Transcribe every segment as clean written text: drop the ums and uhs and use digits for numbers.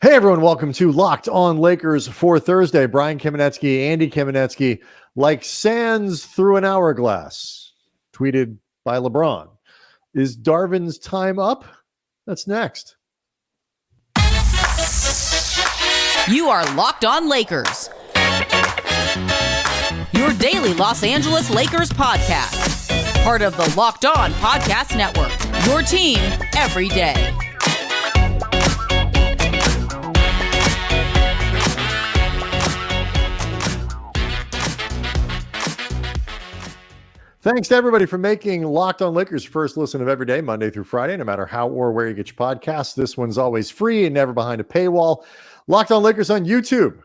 Hey everyone, welcome to Locked On Lakers for Thursday. Brian Kamenetsky, Andy Kamenetsky, like sands through an hourglass. Tweeted by LeBron. Is Darvin's time up? That's next. You are Locked On Lakers, your daily Los Angeles Lakers podcast. Part of the Locked On Podcast Network, your team every day. Thanks to everybody for making Locked On Lakers first listen of every day, Monday through Friday, no matter how or where you get your podcasts. This one's always free and never behind a paywall. Locked On Lakers on YouTube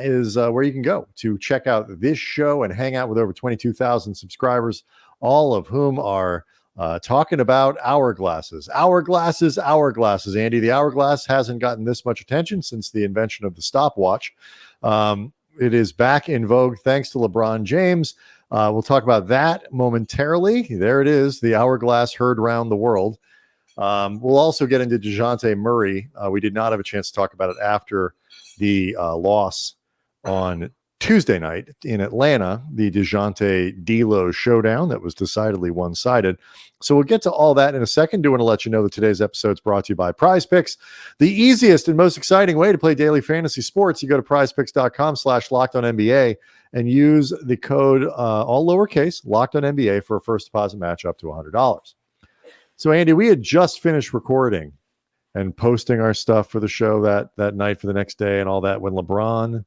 is where you can go to check out this show and hang out with over 22,000 subscribers, all of whom are talking about hourglasses. Hourglasses. Andy, the hourglass hasn't gotten this much attention since the invention of the stopwatch. It is back in vogue thanks to LeBron James. We'll talk about that momentarily. There it is, the hourglass heard round the world. We'll also get into Deonte Murray. We did not have a chance to talk about it after the loss on Tuesday night in Atlanta, the DeJounte D'Lo showdown that was decidedly one-sided. So we'll get to all that in a second. Do want to let you know that today's episode is brought to you by PrizePicks, the easiest and most exciting way to play daily fantasy sports. You go to prizepicks.com/LockedOnNBA and use the code, all lowercase, LockedOnNBA for a first deposit match up to $100. So Andy, we had just finished recording and posting our stuff for the show that night for the next day and all that when LeBron...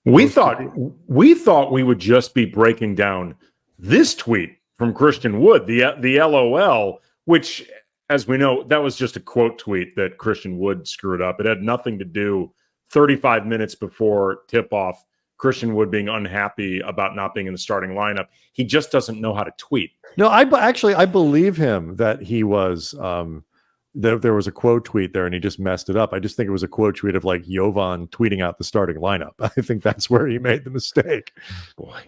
We thought we would just be breaking down this tweet from Christian Wood, the LOL, which, as we know, that was just a quote tweet that Christian Wood screwed up. It had nothing to do 35 minutes before tip-off, Christian Wood being unhappy about not being in the starting lineup. He just doesn't know how to tweet. No, I believe him that he was there was a quote tweet there and he just messed it up. I just think it was a quote tweet of like Jovan tweeting out the starting lineup. I think that's where he made the mistake. Boy.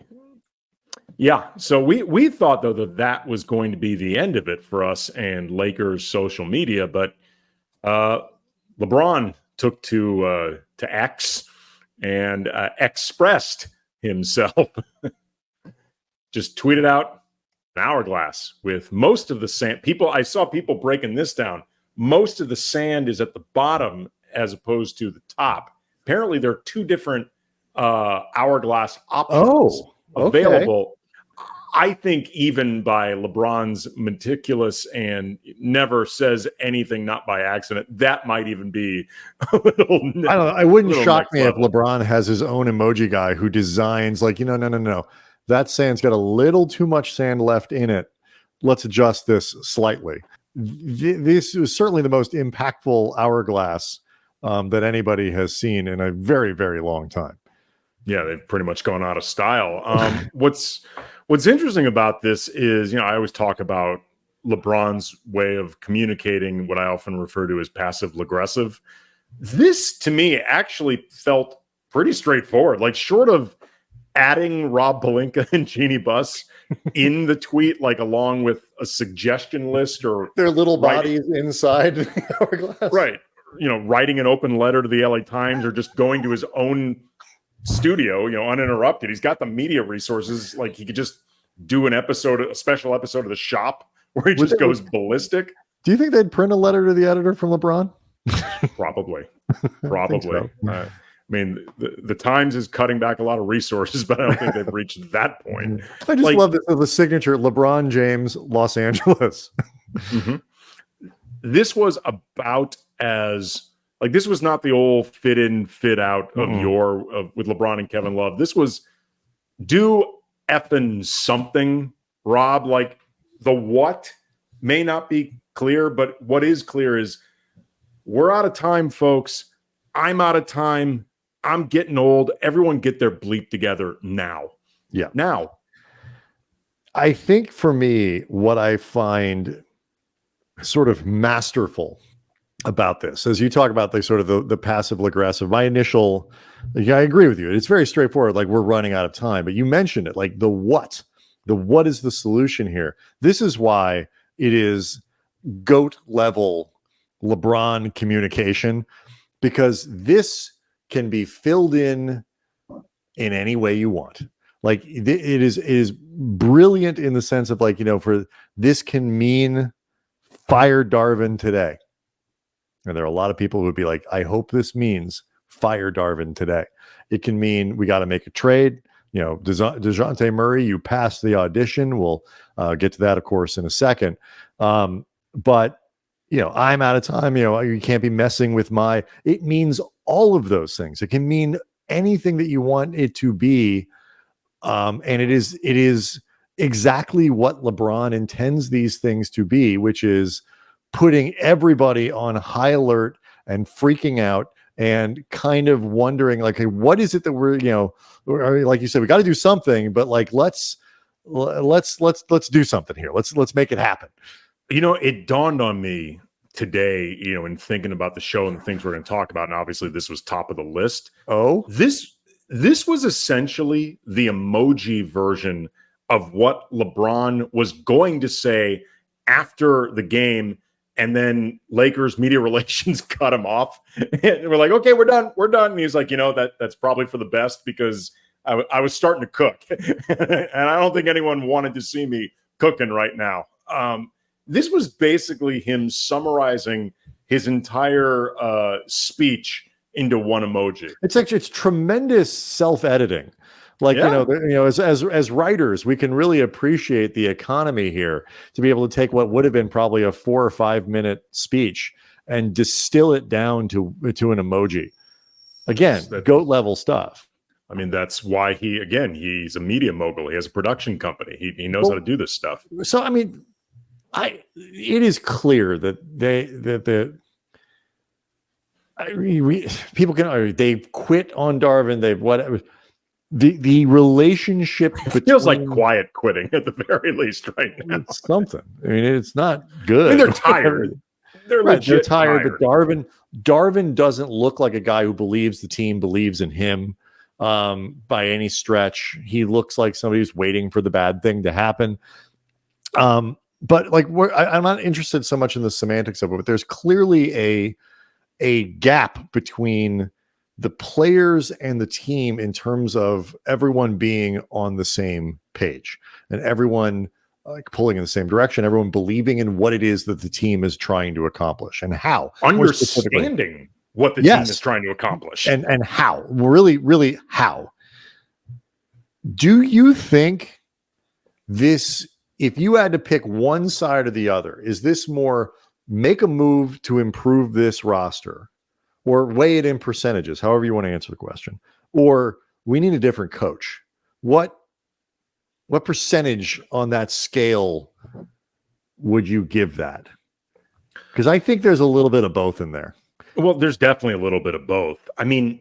Yeah. So we thought, though, that was going to be the end of it for us and Lakers social media. But LeBron took to X and expressed himself. Just tweeted out an hourglass with most of the sand. I saw people breaking this down. Most of the sand is at the bottom as opposed to the top. Apparently, there are two different hourglass options available. I think even by LeBron's meticulous and never says anything not by accident, that might even be a little. I don't know. It wouldn't shock me if LeBron has his own emoji guy who designs like, no. That sand's got a little too much sand left in it. Let's adjust this slightly. This is certainly the most impactful hourglass that anybody has seen in a very, very long time. Yeah, they've pretty much gone out of style. What's interesting about this is, I always talk about LeBron's way of communicating what I often refer to as passive-aggressive. This, to me, actually felt pretty straightforward. Like, short of adding Rob Pelinka and Jeannie Buss in the tweet, like along with a suggestion list or their little bodies inside the hourglass. Right. Writing an open letter to the LA Times or just going to his own studio, uninterrupted. He's got the media resources. Like, he could just do a special episode of The Shop where he just goes ballistic. Do you think they'd print a letter to the editor from LeBron? Probably. So. I mean, the Times is cutting back a lot of resources, but I don't think they've reached that point. I just love the signature, LeBron James, Los Angeles. Mm-hmm. This was about this was not the old fit in, fit out of with LeBron and Kevin Love. This was do effing something, Rob. Like, the what may not be clear, but what is clear is we're out of time, folks. I'm out of time. I'm getting old. Everyone get their bleep together now. Yeah. Now. I think for me, what I find sort of masterful about this, as you talk about the passive aggressive, my initial, I agree with you. It's very straightforward. Like, we're running out of time, but you mentioned it, like the what is the solution here? This is why it is GOAT level LeBron communication, because this can be filled in any way you want. Like it is brilliant in the sense of like, for this can mean fire Darvin today. And there are a lot of people who would be like, I hope this means fire Darvin today. It can mean we got to make a trade. Dejounte Murray, you passed the audition. We'll get to that, of course, in a second. But, I'm out of time. You can't be messing with it means all of those things. It can mean anything that you want it to be. And it is exactly what LeBron intends these things to be, which is putting everybody on high alert and freaking out and kind of wondering like, hey, what is it that we're, like you said, we got to do something, but like, let's do something here. Let's make it happen. It dawned on me today, in thinking about the show and the things we're going to talk about. And obviously this was top of the list. Oh, this was essentially the emoji version of what LeBron was going to say after the game. And then Lakers media relations cut him off. And we're like, okay, we're done. And he's like, that's probably for the best because I was starting to cook. And I don't think anyone wanted to see me cooking right now. This was basically him summarizing his entire speech into one emoji. It's tremendous self-editing. Like, as writers, we can really appreciate the economy here to be able to take what would have been probably a 4 or 5 minute speech and distill it down to an emoji. Again, GOAT level stuff. I mean, that's why he's a media mogul. He has a production company. He knows how to do this stuff. So, I mean, it is clear that they've quit on Darvin. They've whatever. The relationship feels like quiet quitting at the very least right now. It's something. I mean, it's not good. I mean, they're tired. They're tired. But Darvin doesn't look like a guy who believes the team believes in him by any stretch. He looks like somebody who's waiting for the bad thing to happen. But like, I'm not interested so much in the semantics of it, but there's clearly a gap between the players and the team in terms of everyone being on the same page and everyone like pulling in the same direction, everyone believing in what it is that the team is trying to accomplish and how. Understanding what the team is trying to accomplish. And how. Really, really how. Do you think this, if you had to pick one side or the other, is this more make a move to improve this roster? Or weigh it in percentages, however you want to answer the question. Or we need a different coach. What percentage on that scale would you give that? Because I think there's a little bit of both in there. Well, there's definitely a little bit of both. I mean,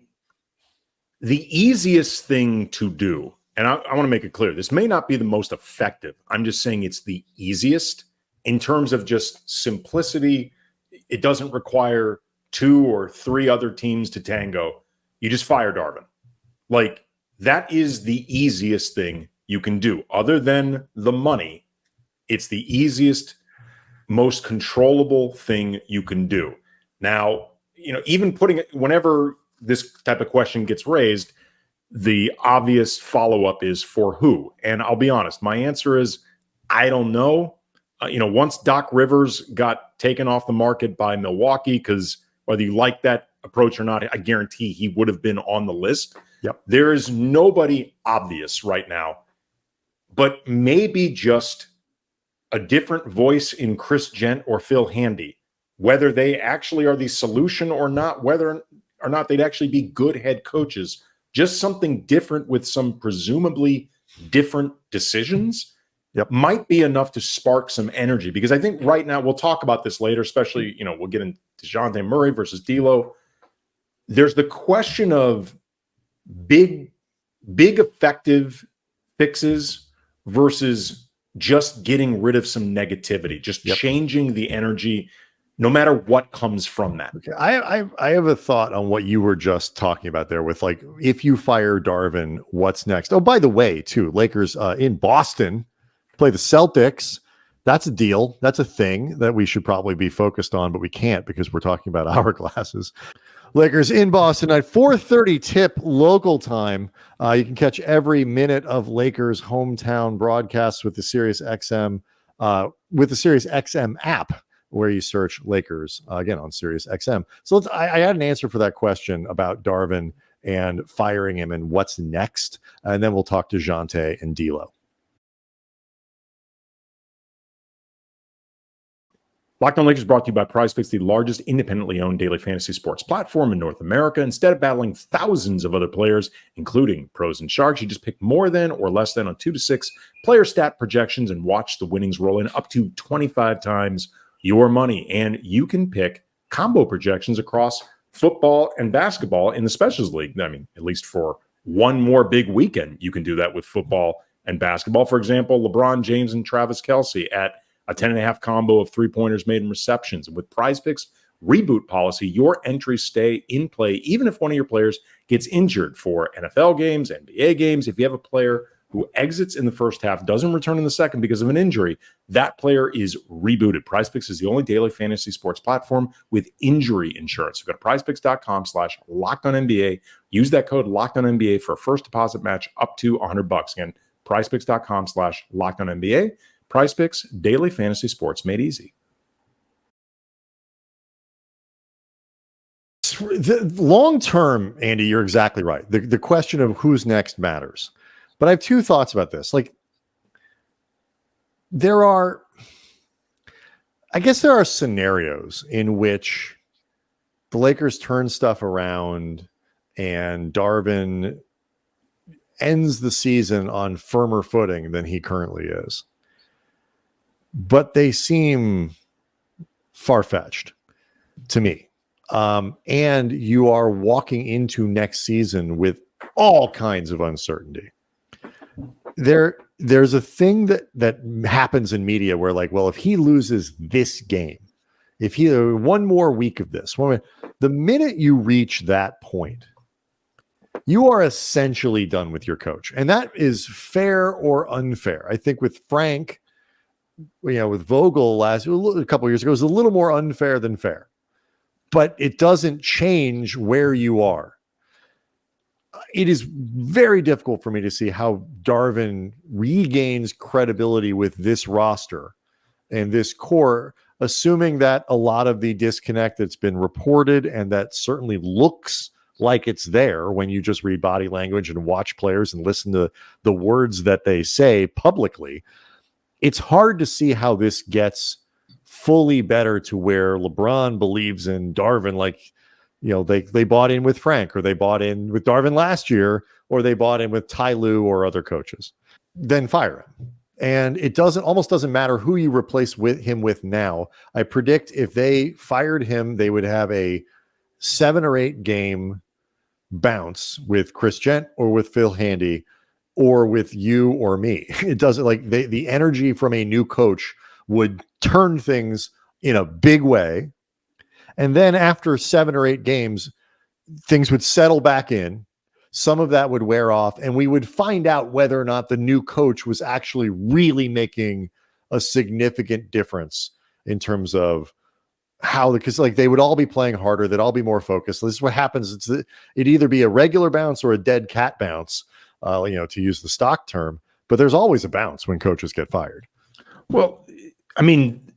the easiest thing to do, and I want to make it clear, this may not be the most effective. I'm just saying it's the easiest in terms of just simplicity. It doesn't require 2 or 3 other teams to tango. You just fire Darvin. Like, that is the easiest thing you can do. Other than the money, it's the easiest, most controllable thing you can do. Now, even putting it, whenever this type of question gets raised, the obvious follow-up is for who? And I'll be honest, my answer is, I don't know. Once Doc Rivers got taken off the market by Milwaukee, because whether you like that approach or not, I guarantee he would have been on the list. Yep. There is nobody obvious right now, but maybe just a different voice in Chris Gent or Phil Handy, whether they actually are the solution or not, whether or not they'd actually be good head coaches, just something different with some presumably different decisions. Yep. Might be enough to spark some energy, because I think right now, we'll talk about this later, especially, we'll get into Dejounte Murray versus D'Lo. There's the question of big effective fixes versus just getting rid of some negativity, just changing the energy, no matter what comes from that. Okay. I have a thought on what you were just talking about there with, like, if you fire Darvin, what's next? Oh, by the way, too, Lakers in Boston play the Celtics. That's a deal. That's a thing that we should probably be focused on, but we can't because we're talking about hourglasses. Lakers in Boston at 4:30 tip local time. You can catch every minute of Lakers hometown broadcasts with the Sirius XM app, where you search Lakers again on Sirius XM. So I had an answer for that question about Darvin and firing him and what's next, and then we'll talk to Deonte and D'Lo. Locked On Lakers brought to you by PrizePicks, the largest independently owned daily fantasy sports platform in North America. Instead of battling thousands of other players, including pros and sharks, you just pick more than or less than on 2 to 6 player stat projections and watch the winnings roll in up to 25 times your money. And you can pick combo projections across football and basketball in the Specials League. I mean, at least for one more big weekend, you can do that with football and basketball. For example, LeBron James and Travis Kelce at a 10.5 combo of 3-pointers made in receptions. And with PrizePicks reboot policy, your entries stay in play even if one of your players gets injured for NFL games, NBA games. If you have a player who exits in the first half, doesn't return in the second because of an injury, that player is rebooted. PrizePicks is the only daily fantasy sports platform with injury insurance. So go to prizepicks.com/LockedOnNBA. Use that code LockedOnNBA for a first deposit match up to $100. Again, prizepicks.com/LockedOnNBA. PrizePicks, daily fantasy sports made easy. The long term, Andy, you're exactly right. The question of who's next matters. But I have two thoughts about this. Like, there are scenarios in which the Lakers turn stuff around and Darvin ends the season on firmer footing than he currently is. But they seem far-fetched to me. And you are walking into next season with all kinds of uncertainty. There's a thing that happens in media where, like, well, if he loses this game, if he one more week of this, the minute you reach that point, you are essentially done with your coach. And that is fair or unfair. I think with Frank, with Vogel a couple of years ago, it was a little more unfair than fair, but it doesn't change where you are. It is very difficult for me to see how Darvin regains credibility with this roster and this core, assuming that a lot of the disconnect that's been reported and that certainly looks like it's there when you just read body language and watch players and listen to the words that they say publicly. It's hard to see how this gets fully better to where LeBron believes in Darvin. Like, they bought in with Frank, or they bought in with Darvin last year, or they bought in with Ty Lue or other coaches. Then fire him. And it almost doesn't matter who you replace him with now. I predict if they fired him, they would have a 7 or 8 game bounce with Chris Gent or with Phil Handy or with you or me. It doesn't, like, the energy from a new coach would turn things in a big way. And then after 7 or 8 games, things would settle back in. Some of that would wear off, and we would find out whether or not the new coach was actually really making a significant difference in terms of because they would all be playing harder. They'd all be more focused. This is what happens. It'd either be a regular bounce or a dead cat bounce, to use the stock term, but there's always a bounce when coaches get fired. Well, I mean,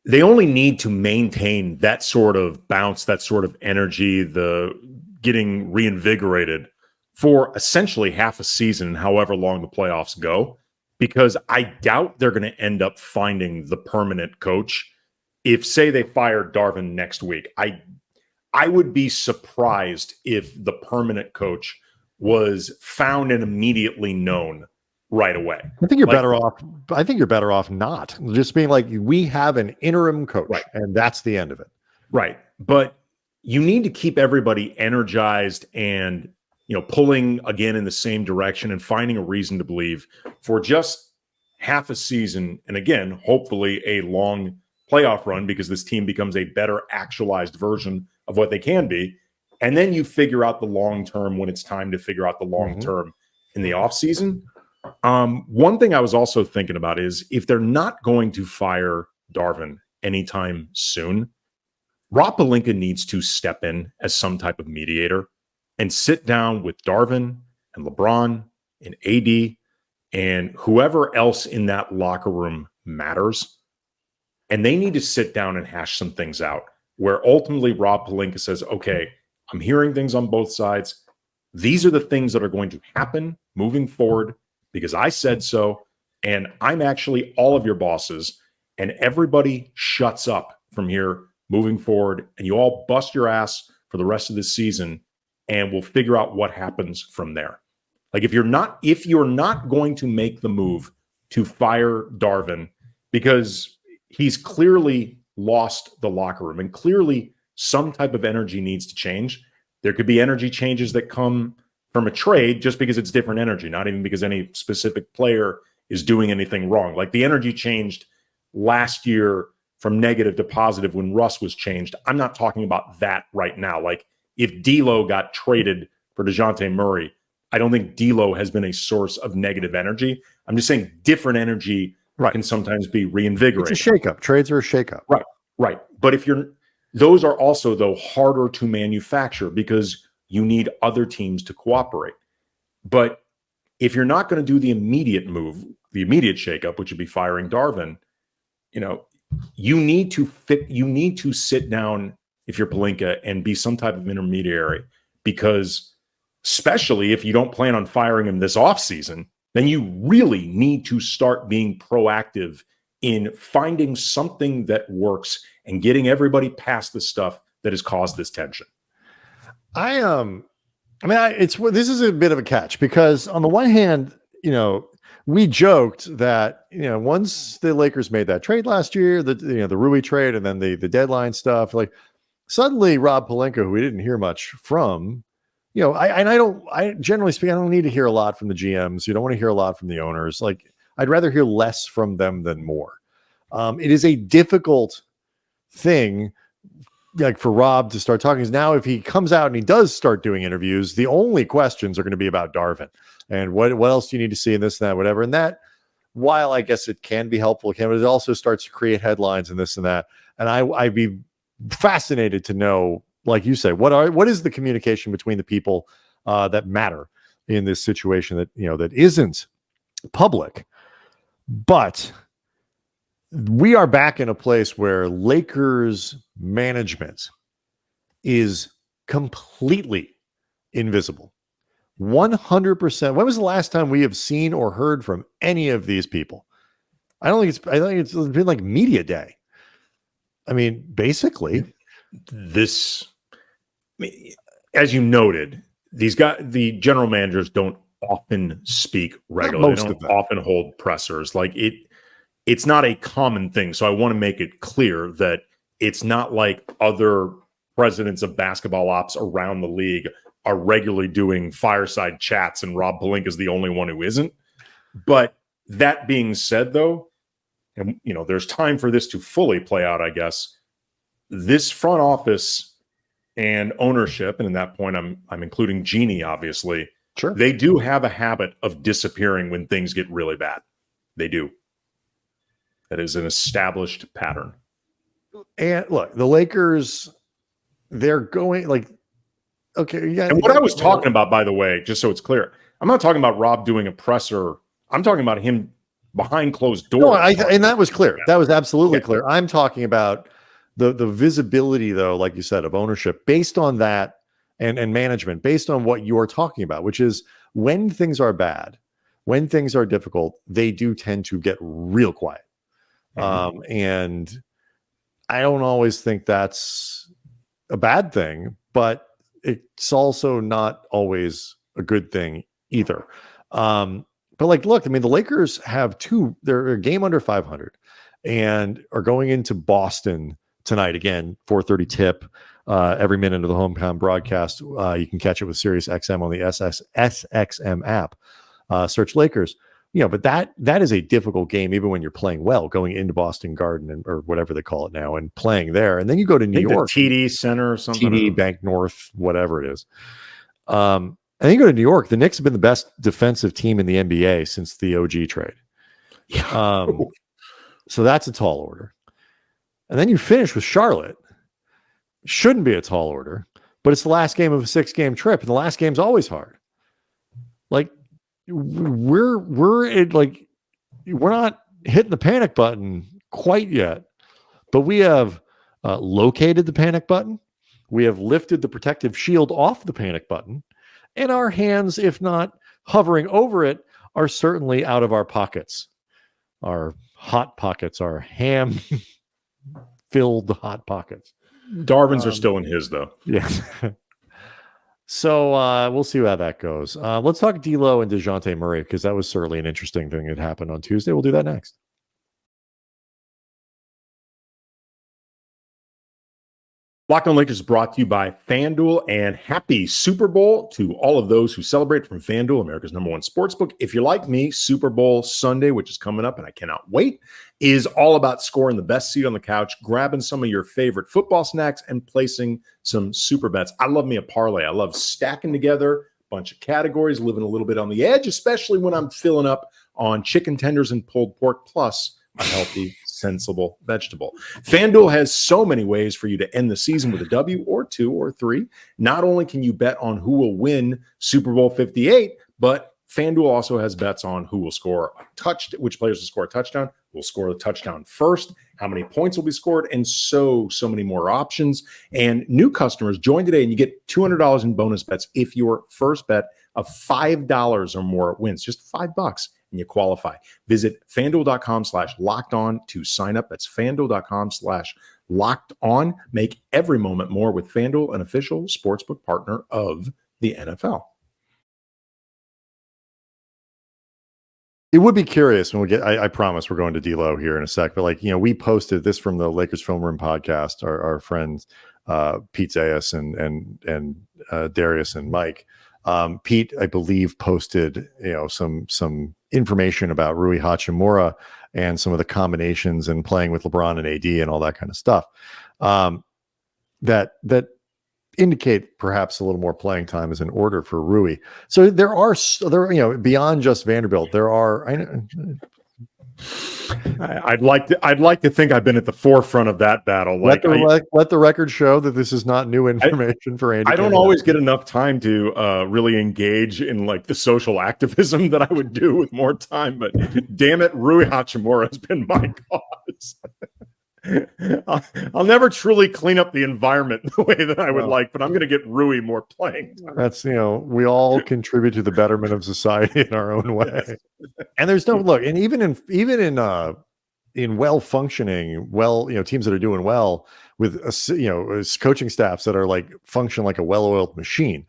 they only need to maintain that sort of bounce, that sort of energy, the getting reinvigorated for essentially half a season, however long the playoffs go, because I doubt they're going to end up finding the permanent coach. If, say, they fired Darvin next week, I would be surprised if the permanent coach was found and immediately known right away. I think you're better off. I think you're better off not just being like, we have an interim coach, right, and that's the end of it. Right. But you need to keep everybody energized and, pulling again in the same direction and finding a reason to believe for just half a season. And again, hopefully a long playoff run, because this team becomes a better actualized version of what they can be. And then you figure out the long term when it's time to figure out the long term in the off season. One thing I was also thinking about is if they're not going to fire Darvin anytime soon, Rob Pelinka needs to step in as some type of mediator and sit down with Darvin and LeBron and AD and whoever else in that locker room matters. And they need to sit down and hash some things out where ultimately Rob Pelinka says, okay, I'm hearing things on both sides. These are the things that are going to happen moving forward because I said so. And I'm actually all of your bosses, and everybody shuts up from here moving forward. And you all bust your ass for the rest of this season, and we'll figure out what happens from there. Like if you're not going to make the move to fire Darvin because he's clearly lost the locker room and clearly some type of energy needs to change. There could be energy changes that come from a trade just because it's different energy, not even because any specific player is doing anything wrong. Like the energy changed last year from negative to positive when Russ was changed. I'm not talking about that right now. Like if D'Lo got traded for Deonte Murray, I don't think D'Lo has been a source of negative energy. I'm just saying different energy can sometimes be reinvigorated. It's a shakeup. Trades are a shakeup. Right. But those are also though harder to manufacture because you need other teams to cooperate. But if you're not going to do the immediate move, the immediate shakeup, which would be firing Darvin, you need to sit down if you're Pelinka and be some type of intermediary, because especially if you don't plan on firing him this offseason, then you really need to start being proactive in finding something that works and getting everybody past the stuff that has caused this tension. This is a bit of a catch because on the one hand, we joked that, once the Lakers made that trade last year, the Rui trade and then the deadline stuff, like suddenly Rob Pelinka, who we didn't hear much from, I generally speaking, I don't need to hear a lot from the GMs. You don't want to hear a lot from the owners. Like I'd rather hear less from them than more. It is a difficult thing, like for Rob to start talking. Is now if he comes out and he does start doing interviews, the only questions are going to be about Darvin and what else do you need to see in this and that, whatever. And that, while I guess it can be helpful, it also starts to create headlines and this and that. And I'd be fascinated to know, like you say, what is the communication between the people that matter in this situation that isn't public. But we are back in a place where Lakers management is completely invisible. 100%. When was the last time we have seen or heard from any of these people? I think it's been like media day. I mean, basically this, as you noted, the general managers don't often speak regularly. They don't often hold pressers. Like it's not a common thing. So I want to make it clear that it's not like other presidents of basketball ops around the league are regularly doing fireside chats and Rob Pelinka is the only one who isn't. But that being said, though, and there's time for this to fully play out, I guess. This front office and ownership, and in that point, I'm including Jeannie, obviously. Sure. They do have a habit of disappearing when things get really bad. They do. That is an established pattern. And look, the Lakers, they're going like, okay. Yeah. And what I was talking about, by the way, just so it's clear, I'm not talking about Rob doing a presser. I'm talking about him behind closed doors. No, and that was clear. That was absolutely clear. I'm talking about the visibility, though, like you said, of ownership based on that and management based on what you're talking about, which is when things are bad, when things are difficult, they do tend to get real quiet. And I don't always think that's a bad thing, but it's also not always a good thing either. But like, look, I mean, the Lakers have they're a game under 500 and are going into Boston tonight. Again, 4:30 tip, every minute of the hometown broadcast. You can catch it with Sirius XM on the SXM app. Search Lakers. But that is a difficult game, even when you're playing well, going into Boston Garden or whatever they call it now, and playing there. And then you go to New York, TD Center or something, TD Bank North, whatever it is. And then you go to New York. The Knicks have been the best defensive team in the NBA since the OG trade. So that's a tall order. And then you finish with Charlotte, shouldn't be a tall order, but it's the last game of a 6-game trip, and the last game's always hard. Like we're not hitting the panic button quite yet, but we have located the panic button. We have lifted the protective shield off the panic button, and our hands, if not hovering over it, are certainly out of our pockets. Our hot pockets, our ham-filled hot pockets. Darvin's are still in his, though. Yeah. So we'll see how that goes. Let's talk D'Lo and Dejounte Murray, because that was certainly an interesting thing that happened on Tuesday. We'll do that next. Locked On Lakers is brought to you by FanDuel, and happy Super Bowl to all of those who celebrate from FanDuel, America's #1 sportsbook. If you're like me, Super Bowl Sunday, which is coming up and I cannot wait, is all about scoring the best seat on the couch, grabbing some of your favorite football snacks, and placing some super bets. I love me a parlay. I love stacking together a bunch of categories, living a little bit on the edge, especially when I'm filling up on chicken tenders and pulled pork, plus a healthy, sensible vegetable. FanDuel has so many ways for you to end the season with a W or 2 or 3. Not only can you bet on who will win Super Bowl 58, but FanDuel also has bets on who will score which players will score a touchdown, who will score the touchdown first, how many points will be scored, and so many more options. And new customers, join today and you get $200 in bonus bets if your first bet of $5 or more wins. Just $5. And you qualify. Visit FanDuel.com/LockedOn to sign up. That's FanDuel.com/LockedOn. Make every moment more with FanDuel, an official sportsbook partner of the NFL. It would be curious when we get, I promise we're going to D'Lo here in a sec, but we posted this from the Lakers Film Room podcast, our friends, Pete Zayas and Darius and Mike. Pete, I believe, posted some information about Rui Hachimura and some of the combinations and playing with LeBron and AD and all that kind of stuff that indicate perhaps a little more playing time is in order for Rui. So there are beyond just Vanderbilt, there are. I'd like to think I've been at the forefront of that battle. Let the record show that this is not new information for Andy. I don't always get enough time to really engage in the social activism that I would do with more time. But damn it, Rui Hachimura has been my cause. I'll never truly clean up the environment the way that I would like, but I'm going to get Rui more playing time. That's, we all contribute to the betterment of society in our own way. Yes. And there's no look, and even in well-functioning, teams that are doing well with coaching staffs that are function like a well-oiled machine,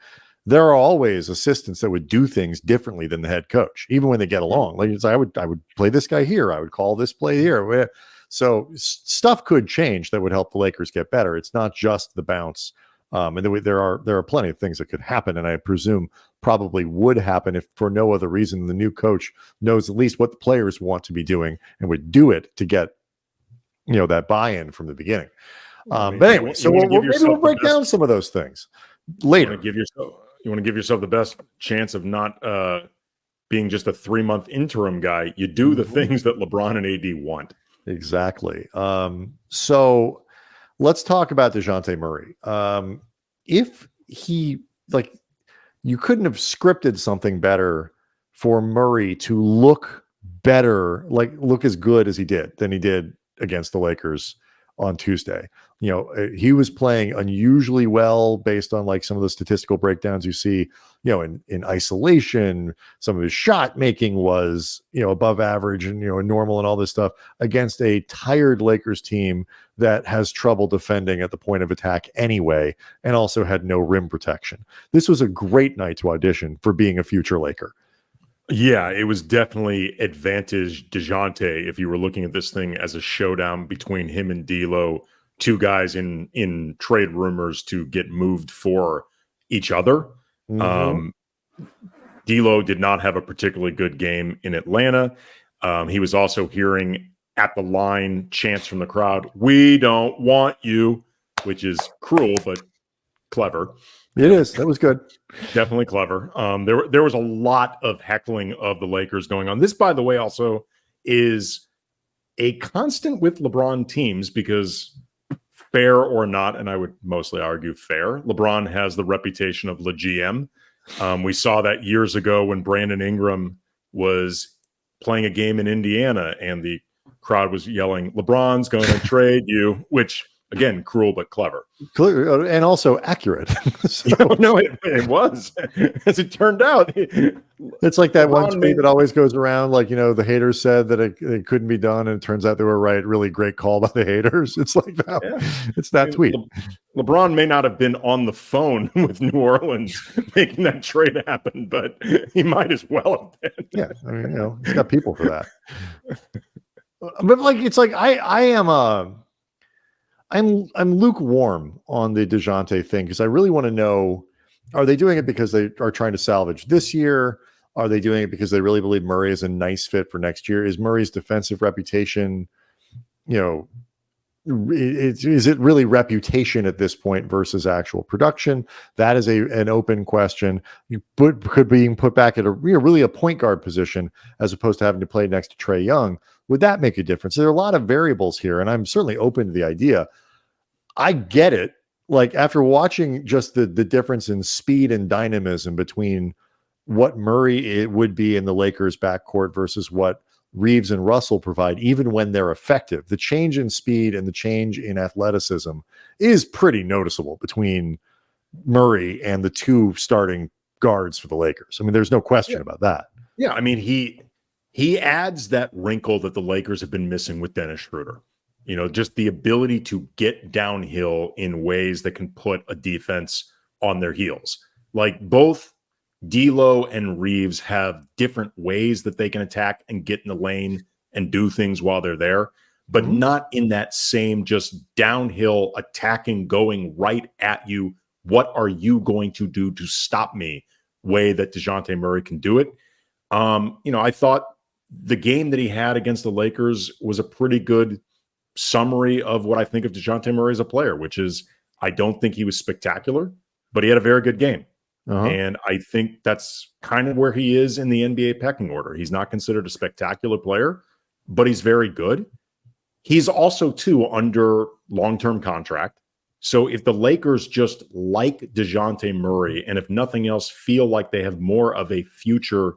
there are always assistants that would do things differently than the head coach, even when they get along. I would play this guy here, I would call this play here. So stuff could change that would help the Lakers get better. It's not just the bounce. And there are plenty of things that could happen, and I presume probably would happen if for no other reason the new coach knows at least what the players want to be doing and would do it to get that buy-in from the beginning. But anyway, so we'll break down some of those things later. You want to give yourself the best chance of not being just a 3-month interim guy. You do the things that LeBron and AD want. Exactly. So let's talk about Dejounte Murray. If he, you couldn't have scripted something better for Murray to look better, look as good as he did against the Lakers on Tuesday. He was playing unusually well based on some of the statistical breakdowns you see, in isolation. Some of his shot making was, above average and, normal and all this stuff against a tired Lakers team that has trouble defending at the point of attack anyway, and also had no rim protection. This was a great night to audition for being a future Laker. Yeah, it was definitely advantage Dejounte if you were looking at this thing as a showdown between him and D'Lo, two guys in trade rumors to get moved for each other. Mm-hmm. D'Lo did not have a particularly good game in Atlanta. He was also hearing at the line chants from the crowd, "We don't want you," which is cruel but clever. It is. That was good. Definitely clever. There was a lot of heckling of the Lakers going on. This, by the way, also is a constant with LeBron teams because fair or not, and I would mostly argue fair, LeBron has the reputation of the GM. We saw that years ago when Brandon Ingram was playing a game in Indiana and the crowd was yelling, "LeBron's going to trade you," which, again, cruel but clever. Clear and also accurate. So, no, it was. As it turned out, it's like that one tweet that always goes around, like, the haters said that it couldn't be done, and it turns out they were right. Really great call by the haters. It's like that. Yeah. It's that tweet. LeBron may not have been on the phone with New Orleans making that trade happen, but he might as well have been. Yeah, I mean, he's got people for that. But like, it's like I'm lukewarm on the DeJounte thing, because I really want to know, are they doing it because they are trying to salvage this year? Are they doing it because they really believe Murray is a nice fit for next year? Is Murray's defensive reputation, is it really reputation at this point versus actual production? That is an open question. Could being put back at really a point guard position as opposed to having to play next to Trae Young. Would that make a difference? There are a lot of variables here, and I'm certainly open to the idea. I get it. Like, after watching just the difference in speed and dynamism between what Murray would be in the Lakers backcourt versus what Reeves and Russell provide, even when they're effective, the change in speed and the change in athleticism is pretty noticeable between Murray and the two starting guards for the Lakers. I mean, there's no question about that. Yeah, I mean, he adds that wrinkle that the Lakers have been missing with Dennis Schroeder. Just the ability to get downhill in ways that can put a defense on their heels. Like, both D'Lo and Reeves have different ways that they can attack and get in the lane and do things while they're there, but not in that same just downhill attacking, going right at you. What are you going to do to stop me way that DeJounte Murray can do it? I thought the game that he had against the Lakers was a pretty good summary of what I think of DeJounte Murray as a player, which is, I don't think he was spectacular, but he had a very good game. And I think that's kind of where he is in the NBA pecking order. He's not considered a spectacular player, but he's very good. He's also, too, under long-term contract. So if the Lakers just like DeJounte Murray, and if nothing else, feel like they have more of a future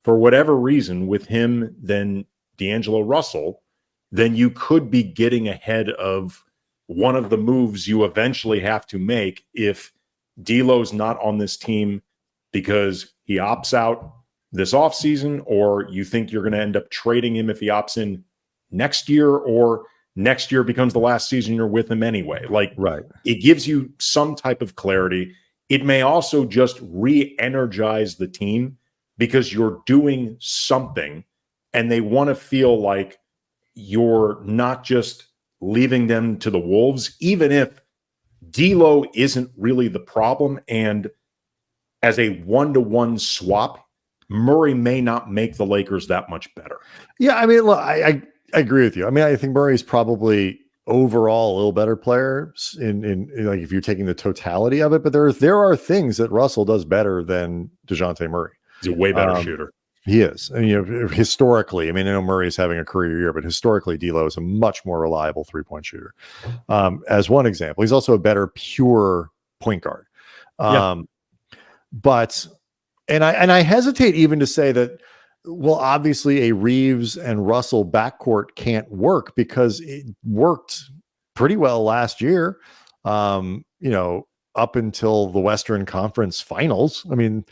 for whatever reason with him than D'Angelo Russell, then you could be getting ahead of one of the moves you eventually have to make if D'Lo's not on this team because he opts out this offseason, or you think you're going to end up trading him if he opts in next year, or next year becomes the last season you're with him anyway. Like, right. It gives you some type of clarity. It may also just re-energize the team because you're doing something and they want to feel like you're not just leaving them to the wolves, even if D'Lo isn't really the problem. And as a one-to-one swap, Murray may not make the Lakers that much better. Yeah, I mean, look, I agree with you. I mean, I think Murray's probably overall a little better player in like, if you're taking the totality of it, but there are things that Russell does better than DeJounte Murray. He's a way better shooter. He is. And, historically, I mean, I know Murray's having a career year, but historically, D'Lo is a much more reliable three-point shooter. As one example, he's also a better pure point guard. But I hesitate even to say that, well, obviously a Reeves and Russell backcourt can't work, because it worked pretty well last year, up until the Western Conference Finals. I mean,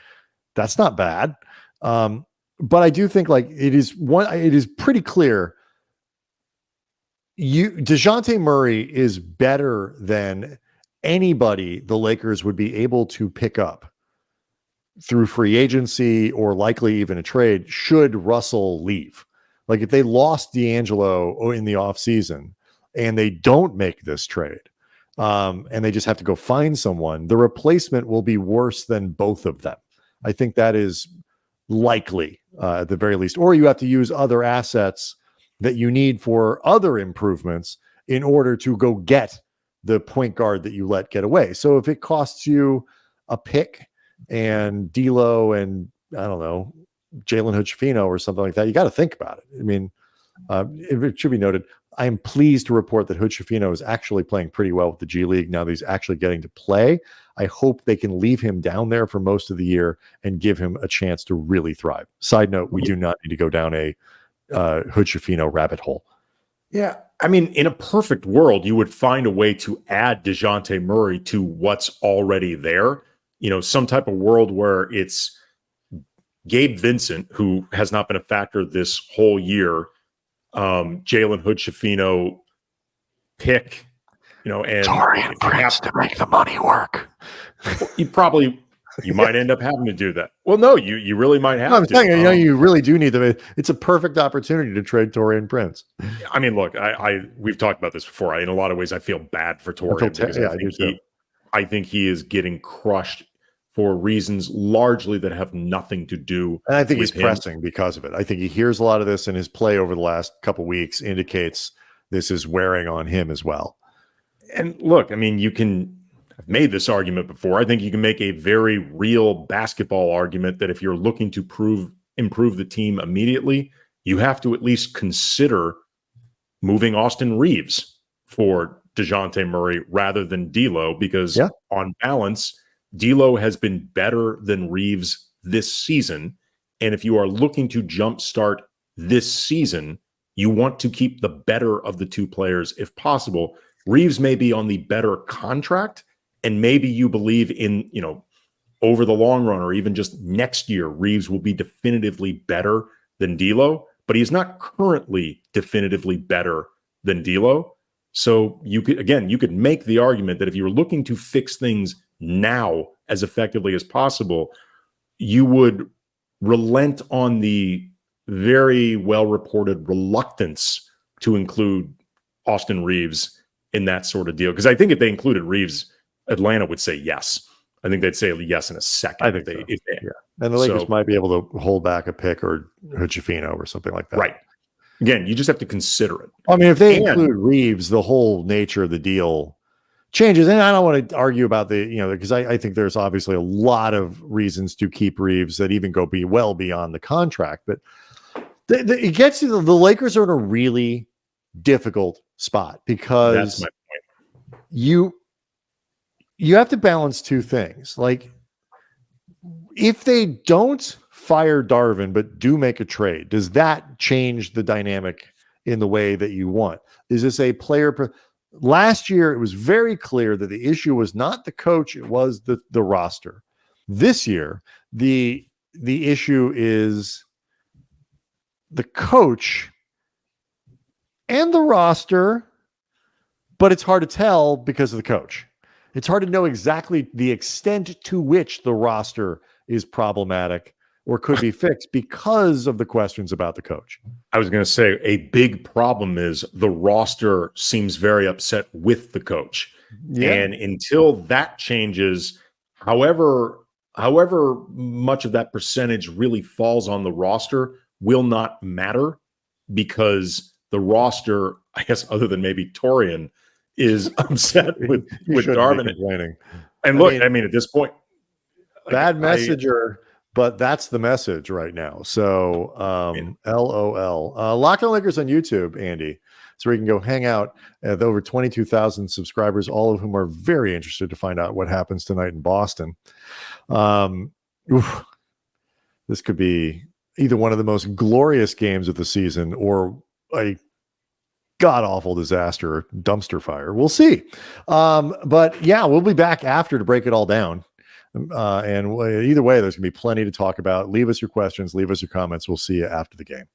that's not bad. But I do think, like, it is pretty clear DeJounte Murray is better than anybody the Lakers would be able to pick up through free agency, or likely even a trade, should Russell leave. Like, if they lost D'Angelo in the offseason and they don't make this trade, and they just have to go find someone, the replacement will be worse than both of them. I think that is likely, at the very least. Or you have to use other assets that you need for other improvements in order to go get the point guard that you let get away. So if it costs you a pick and D'Lo and, I don't know, Jalen Hood-Schifino or something like that, you got to think about it. I mean, it should be noted, I am pleased to report that Hachimura is actually playing pretty well with the G League now that he's actually getting to play. I hope they can leave him down there for most of the year and give him a chance to really thrive. Side note, we do not need to go down a Hachimura rabbit hole. Yeah. I mean, in a perfect world, you would find a way to add Deonte Murray to what's already there. Some type of world where it's Gabe Vincent, who has not been a factor this whole year, Jalen Hachimura pick, and Torian Prince to make the money work. You might end up having to do that. Well, no, you really might have I'm to. saying, you really do need them. It's a perfect opportunity to trade Torian Prince. I mean, look, we've talked about this before. In a lot of ways, I feel bad for Torian because I think he is getting crushed for reasons largely that have nothing to do. And I think with he's pressing because of it. I think he hears a lot of this, and his play over the last couple of weeks indicates this is wearing on him as well. And look, I mean, I've made this argument before. I think you can make a very real basketball argument that if you're looking to improve the team immediately, you have to at least consider moving Austin Reeves for Dejounte Murray rather than D'Lo, because on balance, D'Lo has been better than Reeves this season. And if you are looking to jumpstart this season, you want to keep the better of the two players if possible. Reeves may be on the better contract, and maybe you believe in, over the long run or even just next year, Reeves will be definitively better than D'Lo, but he's not currently definitively better than D'Lo. So you could make the argument that if you were looking to fix things now as effectively as possible, you would relent on the very well-reported reluctance to include Austin Reeves in that sort of deal. Because I think if they included Reeves, Atlanta would say yes. I think they'd say yes in a second. I think and the Lakers might be able to hold back a pick or Hachimura or something like that. Right. Again, you just have to consider it. I mean, if they include Reeves, the whole nature of the deal changes. And I don't want to argue about because I think there's obviously a lot of reasons to keep Reeves that even go well beyond the contract. But it gets to the Lakers are in a really difficult spot because that's my point. You have to balance two things. Like, if they don't fire Darvin but do make a trade, does that change the dynamic in the way that you want? Is this a player? Last year, it was very clear that the issue was not the coach, it was the roster. This year, the issue is the coach and the roster, but it's hard to tell because of the coach. It's hard to know exactly the extent to which the roster is problematic or could be fixed because of the questions about the coach. I was going to say a big problem is the roster seems very upset with the coach. Yeah. And until that changes, however much of that percentage really falls on the roster will not matter, because the roster, I guess, other than maybe Torian, is upset with Darvin. And look, I mean, at this point, bad messenger, but that's the message right now. So, LOL. Locked On Lakers on YouTube, Andy. So we can go hang out with over 22,000 subscribers, all of whom are very interested to find out what happens tonight in Boston. This could be either one of the most glorious games of the season or a god-awful disaster, dumpster fire. We'll see. But yeah, we'll be back after to break it all down. And either way, there's going to be plenty to talk about. Leave us your questions. Leave us your comments. We'll see you after the game.